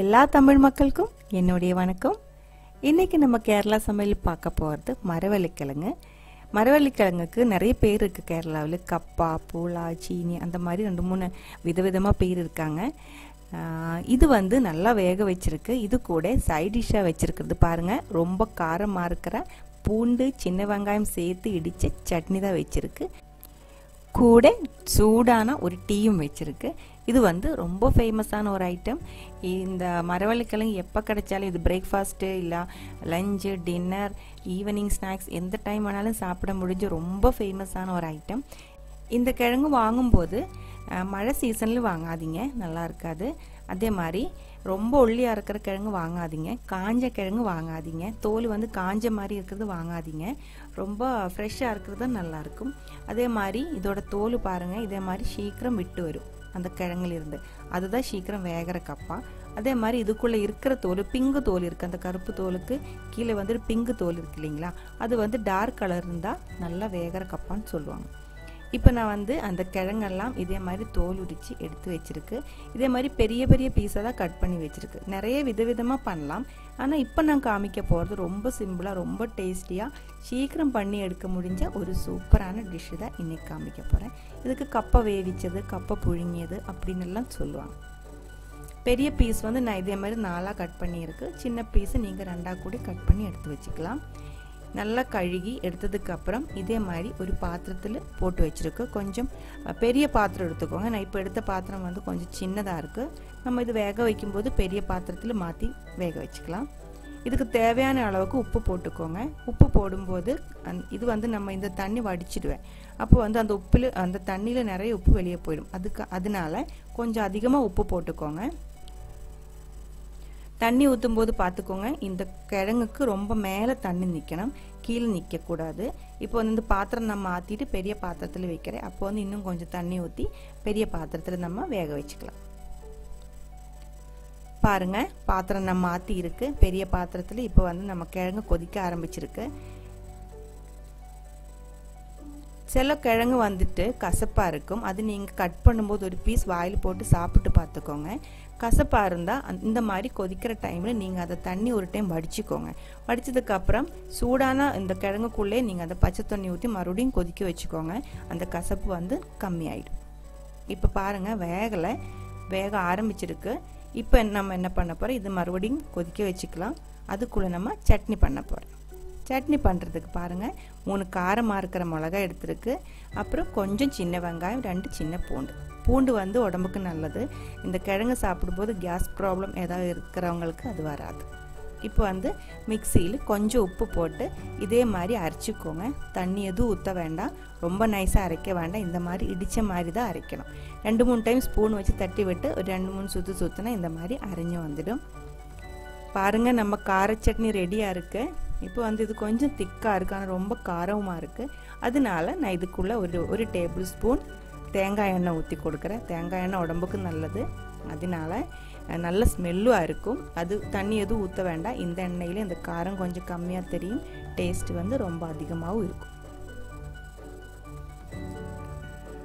எல்லா தமிழ் மக்களுக்கும் என்னுடைய வணக்கம். இன்னைக்கு நம்ம கேரளா சமையல் பார்க்க போகிறது மரவள்ளிக்கிழங்கு. மரவள்ளிக்கிழங்குக்கு நிறைய பேர் இருக்குது கேரளாவில். கப்பா, பூலா, சீனி அந்த மாதிரி 2-3 விதவிதமாக பேர் இருக்காங்க. இது வந்து நல்லா வேக வச்சிருக்கு. இது கூட சைட் டிஷ்ஷாக வச்சிருக்கிறது பாருங்கள். ரொம்ப காரமாக இருக்கிற பூண்டு, சின்ன வெங்காயம் சேர்த்து இடித்த சட்னி தான் வச்சிருக்கு. கூட சூடான ஒரு டீயும் வச்சிருக்கு. இது வந்து ரொம்ப ஃபேமஸான ஒரு ஐட்டம். இந்த மரவள்ளிக்கிழங்கு எப்போ கிடைச்சாலும் இது பிரேக்ஃபாஸ்ட்டு இல்லை லஞ்சு, டின்னர், ஈவினிங் ஸ்நாக்ஸ் எந்த டைம் வேணாலும் சாப்பிட முடிஞ்ச ரொம்ப ஃபேமஸான ஒரு ஐட்டம். இந்த கிழங்கு வாங்கும்போது மழை சீசனில் வாங்காதீங்க, நல்லா இருக்காது. அதே மாதிரி ரொம்ப ஒல்லியாக இருக்கிற கிழங்கு வாங்காதீங்க, காஞ்ச கிழங்கு வாங்காதீங்க, தோல் வந்து காஞ்ச மாதிரி இருக்கிறது வாங்காதீங்க. ரொம்ப ஃப்ரெஷ்ஷாக இருக்கிறது நல்லாயிருக்கும். அதே மாதிரி இதோட தோல் பாருங்கள், இதே மாதிரி சீக்கிரம் விட்டு வரும் அந்த கிழங்குலேருந்து. அதுதான் சீக்கிரம் வேகிற கப்பா. அதே மாதிரி இதுக்குள்ளே இருக்கிற தோல் பிங்கு தோல் இருக்குது. அந்த கருப்பு தோலுக்கு கீழே வந்துட்டு பிங்கு தோல் இருக்குது இல்லைங்களா, அது வந்து டார்க் கலர் இருந்தால் நல்லா வேகிற கப்பான்னு சொல்லுவாங்க. இப்போ நான் வந்து அந்த கிழங்கெல்லாம் இதே மாதிரி தோல் உரித்து எடுத்து வச்சுருக்கு. இதே மாதிரி பெரிய பெரிய பீஸாக தான் கட் பண்ணி வச்சுருக்கு. நிறைய விதவிதமாக பண்ணலாம். ஆனால் இப்போ நான் காமிக்க போகிறது ரொம்ப சிம்பிளாக, ரொம்ப டேஸ்டியாக, சீக்கிரம் பண்ணி எடுக்க முடிஞ்ச ஒரு சூப்பரான டிஷ்ஷு தான் இன்றைக்கி காமிக்க போகிறேன். இதுக்கு கப்பை வேவிச்சது, கப்பை புழுங்கியது அப்படின்னு எல்லாம் சொல்லுவாங்க. பெரிய பீஸ் வந்து நான் இதே மாதிரி 4ஆக கட் பண்ணியிருக்கு. சின்ன பீஸை நீங்கள் 2ஆக கூட கட் பண்ணி எடுத்து வச்சுக்கலாம். நல்லா கழுகி எடுத்ததுக்கப்புறம் இதே மாதிரி ஒரு பாத்திரத்தில் போட்டு வச்சுருக்கு. கொஞ்சம் பெரிய பாத்திரம் எடுத்துக்கோங்க. நான் இப்போ எடுத்த பாத்திரம் வந்து கொஞ்சம் சின்னதாக இருக்குது. நம்ம இது வேக வைக்கும்போது பெரிய பாத்திரத்தில் மாற்றி வேக வச்சுக்கலாம். இதுக்கு தேவையான அளவுக்கு உப்பு போட்டுக்கோங்க. உப்பு போடும்போது இது வந்து நம்ம இந்த தண்ணி வடிச்சிடுவேன். அப்போ வந்து அந்த உப்பில், அந்த தண்ணியில் நிறைய உப்பு வெளியே போயிடும். அதனால கொஞ்சம் அதிகமாக உப்பு போட்டுக்கோங்க. தண்ணி ஊற்றும் போது பார்த்துக்கோங்க, இந்த கிழங்குக்கு ரொம்ப மேலே தண்ணி நிற்கணும், கீழே நிற்கக்கூடாது. இப்போ வந்து இந்த பாத்திரம் நம்ம மாற்றிட்டு பெரிய பாத்திரத்தில் வைக்கிறேன். அப்போ வந்து இன்னும் கொஞ்சம் தண்ணி ஊற்றி பெரிய பாத்திரத்தில் நம்ம வேக வச்சுக்கலாம். பாருங்கள், பாத்திரம் நம்ம மாற்றி இருக்கு பெரிய பாத்திரத்தில். இப்போ வந்து நம்ம கிழங்கு கொதிக்க ஆரம்பிச்சிருக்கு. சில கிழங்கு வந்துட்டு கசப்பாக இருக்கும். அது நீங்கள் கட் பண்ணும்போது ஒரு பீஸ் வாயில் போட்டு சாப்பிட்டு பார்த்துக்கோங்க. கசப்பாக இருந்தால் இந்த மாதிரி கொதிக்கிற டைமில் நீங்கள் அதை தண்ணி ஒரு டைம் வடிச்சுக்கோங்க. வடித்ததுக்கப்புறம் சூடான இந்த கிழங்குக்குள்ளே நீங்கள் அதை பச்சை தண்ணி ஊற்றி மறுபடியும் கொதிக்க வச்சுக்கோங்க. அந்த கசப்பு வந்து கம்மியாயிடும். இப்போ பாருங்கள், வேக ஆரம்பிச்சிருக்கு. இப்போ நம்ம என்ன பண்ண போகிறோம், இது மறுபடியும் கொதிக்க வச்சுக்கலாம். அதுக்குள்ளே நம்ம சட்னி பண்ண போகிறோம். சட்னி பண்ணுறதுக்கு பாருங்கள், 3 காரமாக இருக்கிற மிளகாய் எடுத்துருக்கு. அப்புறம் கொஞ்சம் சின்ன வெங்காயம், 2 சின்ன பூண்டு வந்து உடம்புக்கு நல்லது. இந்த கிழங்கு சாப்பிடும்போது கேஸ் ப்ராப்ளம் ஏதாவது இருக்கிறவங்களுக்கு அது வராது. இப்போ வந்து மிக்சியில் கொஞ்சம் உப்பு போட்டு இதே மாதிரி அரைச்சிக்கோங்க. தண்ணி எதுவும் ஊற்ற வேண்டாம், ரொம்ப நைஸாக அரைக்க வேண்டாம். இந்த மாதிரி இடித்த மாதிரி தான் அரைக்கணும். 2-3 டைம் ஸ்பூன் வச்சு தட்டி விட்டு ஒரு 2-3 சுற்று சுற்றினா இந்த மாதிரி அரைஞ்சி வந்துடும். பாருங்கள், நம்ம கார சட்னி ரெடியாக இருக்குது. இப்போ வந்து இது கொஞ்சம் திக்காக இருக்குது, ஆனால் ரொம்ப காரமாக இருக்குது. அதனால நான் இதுக்குள்ளே ஒரு டேபிள் ஸ்பூன் தேங்காய் எண்ணெய் ஊற்றி கொடுக்குறேன். தேங்காய் எண்ணெய் உடம்புக்கு நல்லது, அதனால நல்ல ஸ்மெல்லும் இருக்கும். அது தண்ணி எதுவும் ஊற்ற வேண்டாம். இந்த எண்ணெயில் இந்த காரம் கொஞ்சம் கம்மியாக தெரியும், டேஸ்ட் வந்து ரொம்ப அதிகமாகவும் இருக்கும்.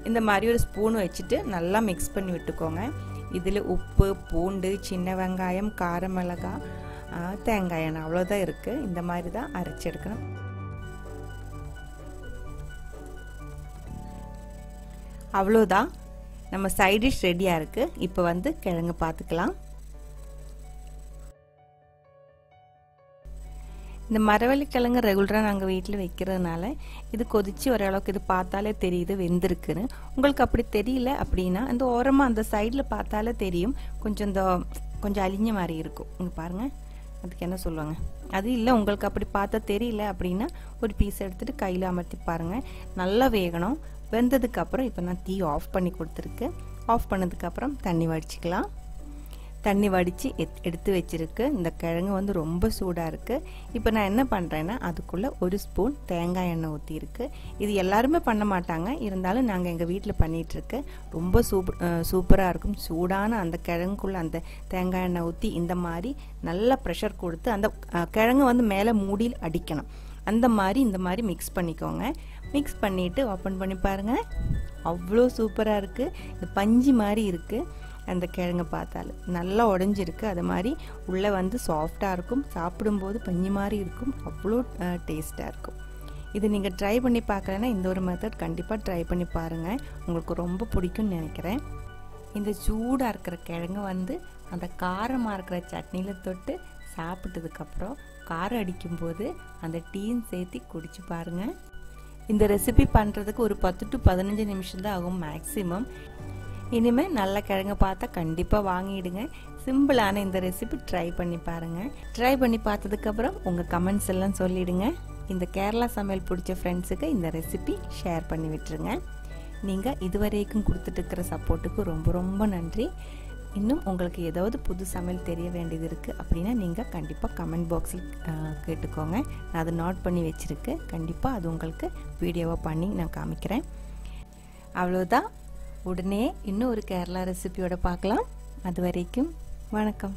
இந்த மாதிரி ஒரு ஸ்பூன் வச்சுட்டு நல்லா மிக்ஸ் பண்ணி விட்டுக்கோங்க. இதில் உப்பு, பூண்டு, சின்ன வெங்காயம், கார மிளகாய், தேங்காய் எண்ணெய் அவ்வளோதான் இருக்குது. இந்த மாதிரி தான் அரைச்செடுக்கணும். அவ்வளோதான், நம்ம சைட் டிஷ் ரெடியாக இருக்குது. இப்போ வந்து கிழங்கு பார்த்துக்கலாம். இந்த மரவள்ளிக்கிழங்கு ரெகுலராக நாங்கள் வீட்டில் வைக்கிறதுனால இது கொதித்து ஓரளவுக்கு இது பார்த்தாலே தெரியுது வெந்திருக்குன்னு. உங்களுக்கு அப்படி தெரியல அப்படின்னா இந்த ஓரமாக அந்த சைடில் பார்த்தாலே தெரியும், கொஞ்சம் அழிஞ்ச மாதிரி இருக்கும். இங்கே பாருங்கள், அதுக்கு என்ன சொல்லுவாங்க, அது இல்லை. உங்களுக்கு அப்படி பார்த்தா தெரியல அப்படின்னா ஒரு பீஸ் எடுத்துகிட்டு கையில் அமர்த்தி பாருங்கள். நல்லா வேகணும். வெந்ததுக்கப்புறம் இப்போ நான் தீ ஆஃப் பண்ணி கொடுத்துருக்கு. ஆஃப் பண்ணதுக்கப்புறம் தண்ணி வடிச்சிக்கலாம். தண்ணி வடித்து எடுத்து வச்சுருக்கு. இந்த கிழங்கு வந்து ரொம்ப சூடாக இருக்குது. இப்போ நான் என்ன பண்ணுறேன்னா அதுக்குள்ளே ஒரு ஸ்பூன் தேங்காய் எண்ணெய் ஊற்றிருக்கு. இது எல்லாருமே பண்ண மாட்டாங்க, இருந்தாலும் நாங்கள் எங்கள் வீட்டில் பண்ணிகிட்ருக்கு. ரொம்ப சூப்பராக இருக்கும். சூடான அந்த கிழங்குக்குள்ளே அந்த தேங்காய் எண்ணெய் ஊற்றி இந்த மாதிரி நல்லா ப்ரெஷர் கொடுத்து அந்த கிழங்கு வந்து மேலே மூடியில் அடிக்கணும். அந்த மாதிரி இந்த மாதிரி மிக்ஸ் பண்ணிக்கோங்க. மிக்ஸ் பண்ணிவிட்டு ஓப்பன் பண்ணி பாருங்கள், அவ்வளோ சூப்பராக இருக்குது. இது பஞ்சு மாதிரி இருக்குது. அந்த கிழங்கு பார்த்தாலும் நல்லா உடைஞ்சிருக்கு. அது மாதிரி உள்ளே வந்து சாஃப்டாக இருக்கும், சாப்பிடும்போது பஞ்சு மாதிரி இருக்கும், அவ்வளோ டேஸ்ட்டாக இருக்கும். இது நீங்கள் ட்ரை பண்ணி பார்க்கலன்னா இந்த ஒரு மெத்தட் கண்டிப்பாக ட்ரை பண்ணி பாருங்கள், உங்களுக்கு ரொம்ப பிடிக்கும்னு நினைக்கிறேன். இந்த சூடாக இருக்கிற கிழங்கு வந்து அந்த காரமாக இருக்கிற சட்னியில் தொட்டு சாப்பிட்டதுக்கப்புறம் காரம் அடிக்கும்போது அந்த டீயும் சேர்த்து குடிச்சு பாருங்கள். இந்த ரெசிபி பண்ணுறதுக்கு ஒரு 10 to 15 நிமிஷம் தான் ஆகும் மேக்ஸிமம். இனிமேல் நல்ல கிழங்கு பார்த்தா கண்டிப்பாக வாங்கிடுங்க. சிம்பிளான இந்த ரெசிபி ட்ரை பண்ணி பாருங்கள். ட்ரை பண்ணி பார்த்ததுக்கப்புறம் உங்கள் கமெண்ட்ஸ் எல்லாம் சொல்லிவிடுங்க. இந்த கேரளா சமையல் பிடிச்ச ஃப்ரெண்ட்ஸுக்கு இந்த ரெசிபி ஷேர் பண்ணி விட்டுருங்க. நீங்கள் இதுவரைக்கும் கொடுத்துட்டு இருக்கிற சப்போர்ட்டுக்கு ரொம்ப ரொம்ப நன்றி. இன்னும் உங்களுக்கு ஏதாவது புது சமையல் தெரிய வேண்டியது இருக்குது அப்படின்னா நீங்கள் கண்டிப்பாக கமெண்ட் பாக்ஸில் கேட்டுக்கோங்க. நான் அதை நோட் பண்ணி வச்சுருக்கேன். கண்டிப்பாக அது உங்களுக்கு வீடியோவாக பண்ணி நான் காமிக்கிறேன். அவ்வளோதான். உடனே இன்னும் ஒரு கேரளா ரெசிபியோட பார்க்கலாம். அது வரைக்கும் வணக்கம்.